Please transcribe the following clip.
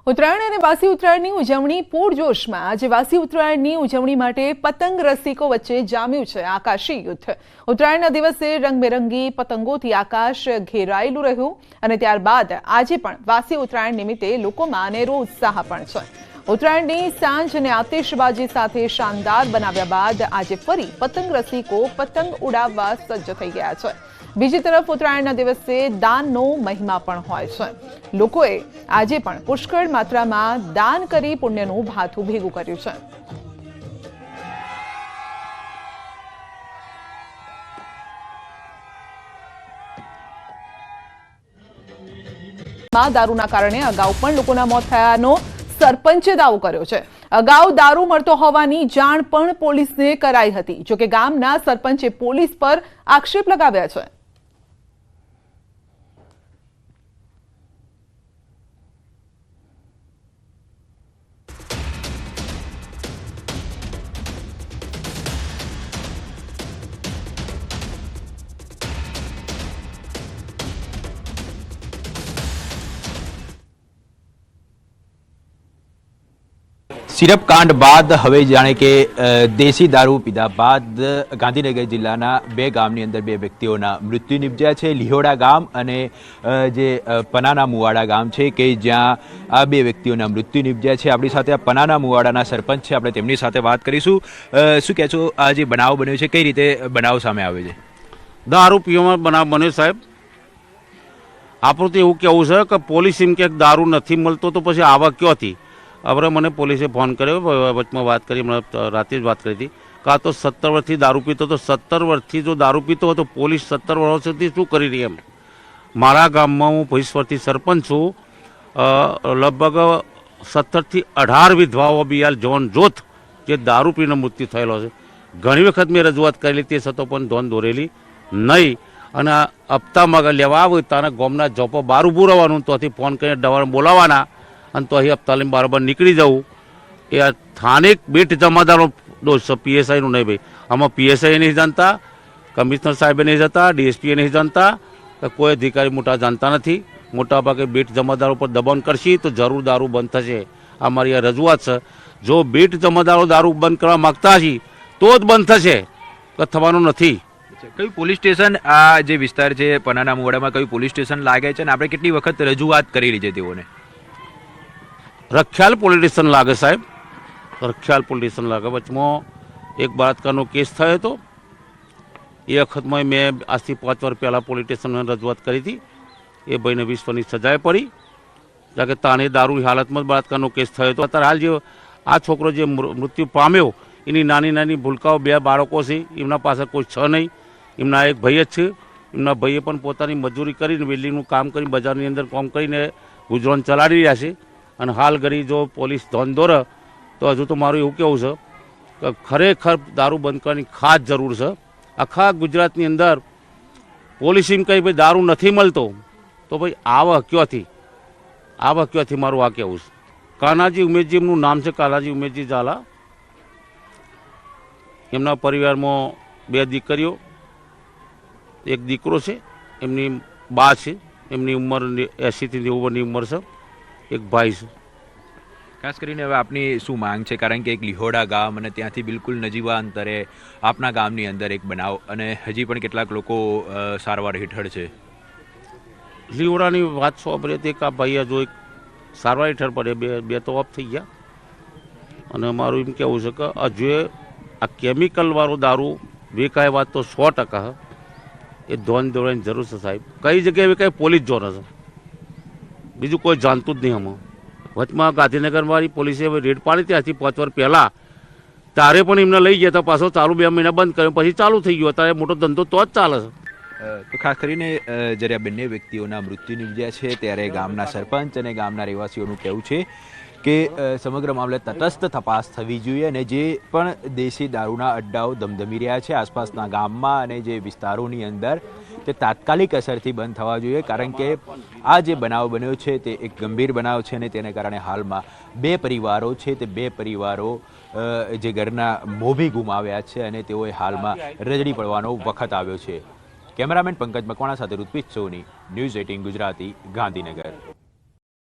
ઉત્તરાયણ અને વાસી ઉત્તરાયણની ઉજવણી પૂરજોશમાં આજે વાસી ઉત્તરાયણની ઉજવણી માટે પતંગ રસિકો વચ્ચે જામ્યું છે આકાશી યુદ્ધ। ઉત્તરાયણના દિવસે રંગબેરંગી પતંગોથી આકાશ ઘેરાયેલું રહ્યું અને ત્યારબાદ આજે પણ વાસી ઉત્તરાયણ નિમિત્તે લોકોમાં અનેરો ઉત્સાહ પણ છે। ઉત્તરાયણની સાંજ અને આતિશબાજી સાથે શાનદાર બનાવ્યા બાદ આજે ફરી પતંગ રસિકો પતંગ ઉડાવવા સજ્જ થઈ ગયા છે। બીજી તરફ ઉત્તરાયણના દિવસે દાનનો મહિમા પણ હોય છે। લોકોએ આજે પણ પુષ્કળ માત્રામાં દાન કરી પુણ્યનું ભાથું ભેગું કર્યું છે। દારૂના કારણે અગાઉ પણ લોકોના મોત થયાનો સરપંચે દાવો કર્યો છે। અગાઉ દારૂ મળતો હોવાની જાણ પણ પોલીસને કરાઈ હતી, જોકે ગામના સરપંચે પોલીસ પર આક્ષેપ લગાવ્યા છે। સિરપ કાંડ બાદ હવે જાણે કે દેશી દારૂ પીધા બાદ ગાંધીનગર જિલ્લાના બે ગામની અંદર બે વ્યક્તિઓના મૃત્યુ નિપજ્યા છે। લિહોડા ગામ અને જે પનાના મુવાડા ગામ છે કે જ્યાં આ બે વ્યક્તિઓના મૃત્યુ નિપજ્યા છે। આપણી સાથે પનાના મુવાડાના સરપંચ છે, આપણે તેમની સાથે વાત કરીશું। શું કહે છો, આ જે બનાવ બન્યો છે કઈ રીતે બનાવ સામે આવ્યો છે? દારૂ પીવામાં બનાવ બન્યો સાહેબ। આપણું તો એવું કહેવું છે કે પોલીસ એમ કે દારૂ નથી મળતો તો પછી આવક ક્યાંથી? હવે મને પોલીસે ફોન કર્યો, વચમાં વાત કરી, મને રાતે જ વાત કરી હતી કે આ તો 17 વર્ષથી દારૂ પીતો, તો 17 વર્ષથી જો દારૂ પીતો હોય તો પોલીસ 17 વર્ષથી શું કરી રહી એમ? મારા ગામમાં હું 20 વર્ષથી સરપંચ છું। લગભગ 17 થી 18 વિધવાઓ બિયાલ જોન જોત જે દારૂ પીને મૃત્યુ થયેલો છે। ઘણી વખત મેં રજૂઆત કરેલી, તે છતાં પણ ધોન દોરેલી નહીં। અને હપ્તામાં લેવા આવે તારા ગામના જોપો બહાર ઊભું રહેવાનું, તોથી ફોન કરીને ડવાને બોલાવવાના અને તો અહીં હપ્તાલીમ બરાબર નીકળી જવું। એ સ્થાનિક બેટ જમાદારનો દોષ છે, પીએસઆઈનું નહીં ભાઈ। આમાં પીએસઆઈ નહીં જાણતા, કમિશનર સાહેબે નહીં જાણતા, ડીએસપીએ નહીં જાણતા, કોઈ અધિકારી મોટા જાણતા નથી। મોટાભાગે બેટ જમાદારો પર દબાણ કરશે તો જરૂર દારૂ બંધ થશે। આ મારી આ રજૂઆત છે। જો બેટ જમાદારો દારૂ બંધ કરવા માગતા હશે તો જ બંધ થશે, કે થવાનું નથી। કયું પોલીસ સ્ટેશન આ જે વિસ્તાર છે પનાના મુવાડામાં કયું પોલીસ સ્ટેશન લાગે છે અને આપણે કેટલી વખત રજૂઆત કરેલી છે તેઓને? રખિયાલ પોલીસ સ્ટેશન લાગે સાહેબ, રખિયાલ પોલીસ સ્ટેશન લાગે। વચમાં એક બળાત્કારનો કેસ થયો હતો, એ વખતમાં મેં આજથી 5 વર્ષ પહેલાં પોલીસ સ્ટેશનમાં રજૂઆત કરી હતી। એ ભાઈને 20 વર્ષની સજાએ પડી, કારણ કે તાને દારૂ હાલતમાં બળાત્કારનો કેસ થયો હતો। અત્યારે હાલ જે આ છોકરો જે મૃત્યુ પામ્યો એની નાની નાની ભૂલકાઓ, 2 બાળકો છે, એમના પાસે કોઈ છે નહીં। એમના એક ભાઈ જ છે, એમના ભાઈએ પણ પોતાની મજૂરી કરીને વેલ્ડિંગનું કામ કરી બજારની અંદર કામ કરીને ગુજરાન ચલાવી રહ્યા છે। અને હાલ ઘડી જો પોલીસ ધોન દોરે તો હજુ તો મારું એવું કહેવું છે કે ખરેખર દારૂ બંધ કરવાની ખાસ જરૂર છે। આખા ગુજરાતની અંદર પોલીસ એમ કહી ભાઈ દારૂ નથી મળતો તો ભાઈ આવક ક્યાંથી? આવક ક્યાંથી? મારું આ કહેવું છે। કાનાજી ઉમેશજી એમનું નામ છે, કાનાજી ઉમેશજી ઝાલા। એમના પરિવારમાં 2 દીકરીઓ, એક દીકરો છે, એમની બા છે, એમની ઉંમર 80 થી 90 વર્ષની ઉંમર છે, એક ભાઈ છે। ખાસ કરીને હવે આપની શું માંગ છે? કારણ કે એક લિહોડા ગામ અને ત્યાંથી બિલકુલ નજીવા અંતરે આપના ગામની અંદર એક બનાવ અને હજી પણ કેટલાક લોકો સારવાર હેઠળ છે। લીવડાની વાત સાંભળી હતી કે આ ભાઈ હજુ એક સારવાર હેઠળ પડે, બે તો ઓફ થઈ ગયા। અને મારું એમ કહેવું છે કે હજુ આ કેમિકલવાળો દારૂ વેચાય વાત તો 100% એ ધોન દોરવાની જરૂર છે સાહેબ। કઈ જગ્યાએ કઈ પોલીસ જોને છે, બીજું કોઈ જાણતું જ નહીં। આમાં વચમાં ગાંધીનગરવાળી પોલીસે રેડ પાડી ત્યાંથી 5 વર્ષ પહેલાં, ત્યારે પણ એમને લઈ ગયા હતા, પાછો ચાલુ 2 મહિના બંધ કર્યો, પછી ચાલુ થઈ ગયો। અત્યારે મોટો ધંધો તો જ ચાલે છે। તો ખાસ કરીને જ્યારે આ બંને વ્યક્તિઓના મૃત્યુ નિપજ્યા છે ત્યારે ગામના સરપંચ અને ગામના રહેવાસીઓનું કહેવું છે કે સમગ્ર મામલે તટસ્થ તપાસ થવી જોઈએ અને જે પણ દેશી દારૂના અડ્ડાઓ ધમધમી રહ્યા છે આસપાસના ગામમાં અને જે વિસ્તારોની અંદર તે તાત્કાલિક અસરથી બંધ થવા જોઈએ। કારણ કે આ જે બનાવ બન્યો છે તે એક ગંભીર બનાવ છે અને તેને કારણે હાલમાં 2 પરિવારો છે તે 2 પરિવારો જે ઘરના મોભી ગુમાવ્યા છે અને તેઓએ હાલમાં રજડી પડવાનો વખત આવ્યો છે। કેમેરામેન પંકજ મકવાણા સાથે ઋત્વિજ સોની, ન્યૂઝ 18 ગુજરાતી, ગાંધીનગર।